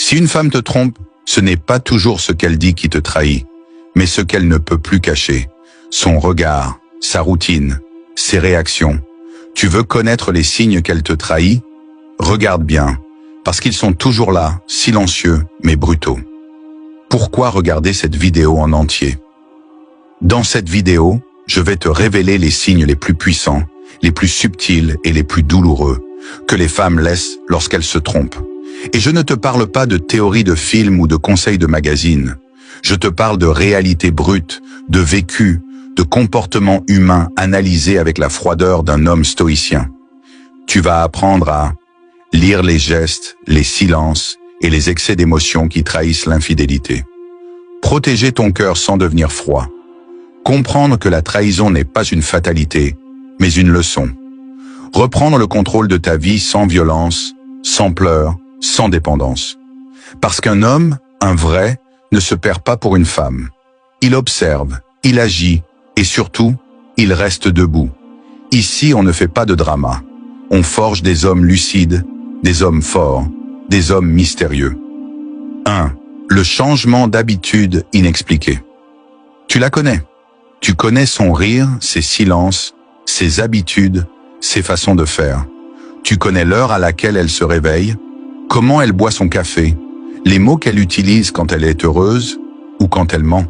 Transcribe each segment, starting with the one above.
Si une femme te trompe, ce n'est pas toujours ce qu'elle dit qui te trahit, mais ce qu'elle ne peut plus cacher. Son regard, sa routine, ses réactions. Tu veux connaître les signes qu'elle te trahit? Regarde bien, parce qu'ils sont toujours là, silencieux mais brutaux. Pourquoi regarder cette vidéo en entier? Dans cette vidéo, je vais te révéler les signes les plus puissants, les plus subtils et les plus douloureux que les femmes laissent lorsqu'elles se trompent. Et je ne te parle pas de théories de films ou de conseils de magazines. Je te parle de réalité brute, de vécu, de comportements humains analysés avec la froideur d'un homme stoïcien. Tu vas apprendre à lire les gestes, les silences et les excès d'émotions qui trahissent l'infidélité. Protéger ton cœur sans devenir froid. Comprendre que la trahison n'est pas une fatalité, mais une leçon. Reprendre le contrôle de ta vie sans violence, sans pleurs, sans dépendance. Parce qu'un homme, un vrai, ne se perd pas pour une femme. Il observe, il agit, et surtout, il reste debout. Ici, on ne fait pas de drama. On forge des hommes lucides, des hommes forts, des hommes mystérieux. 1. Le changement d'habitude inexpliqué. Tu la connais. Tu connais son rire, ses silences, ses habitudes, ses façons de faire. Tu connais l'heure à laquelle elle se réveille, comment elle boit son café, les mots qu'elle utilise quand elle est heureuse ou quand elle ment.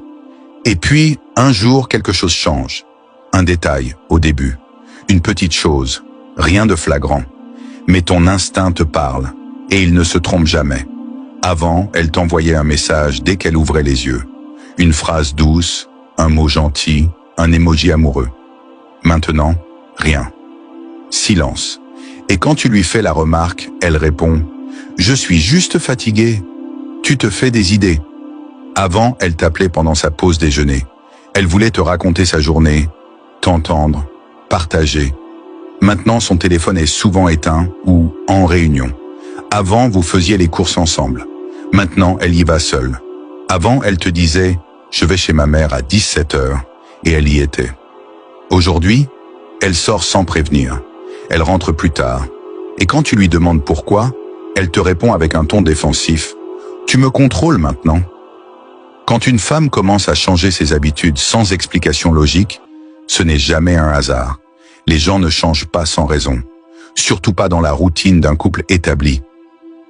Et puis, un jour, quelque chose change. Un détail, au début. Une petite chose. Rien de flagrant. Mais ton instinct te parle. Et il ne se trompe jamais. Avant, elle t'envoyait un message dès qu'elle ouvrait les yeux. Une phrase douce, un mot gentil, un emoji amoureux. Maintenant, rien. Silence. Et quand tu lui fais la remarque, elle répond « Je suis juste fatiguée. » Tu te fais des idées. Avant, elle t'appelait pendant sa pause déjeuner. Elle voulait te raconter sa journée, t'entendre, partager. Maintenant, son téléphone est souvent éteint ou en réunion. Avant, vous faisiez les courses ensemble. Maintenant, elle y va seule. Avant, elle te disait « Je vais chez ma mère à 17h » et elle y était. Aujourd'hui, elle sort sans prévenir. Elle rentre plus tard. Et quand tu lui demandes pourquoi, elle te répond avec un ton défensif. Tu me contrôles maintenant. Quand une femme commence à changer ses habitudes sans explication logique, ce n'est jamais un hasard. Les gens ne changent pas sans raison. Surtout pas dans la routine d'un couple établi.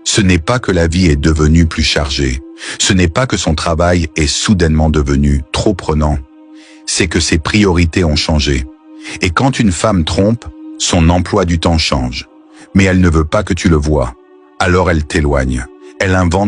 Ce n'est pas que la vie est devenue plus chargée. Ce n'est pas que son travail est soudainement devenu trop prenant. C'est que ses priorités ont changé. Et quand une femme trompe, son emploi du temps change. Mais elle ne veut pas que tu le vois. Alors elle t'éloigne. Elle invente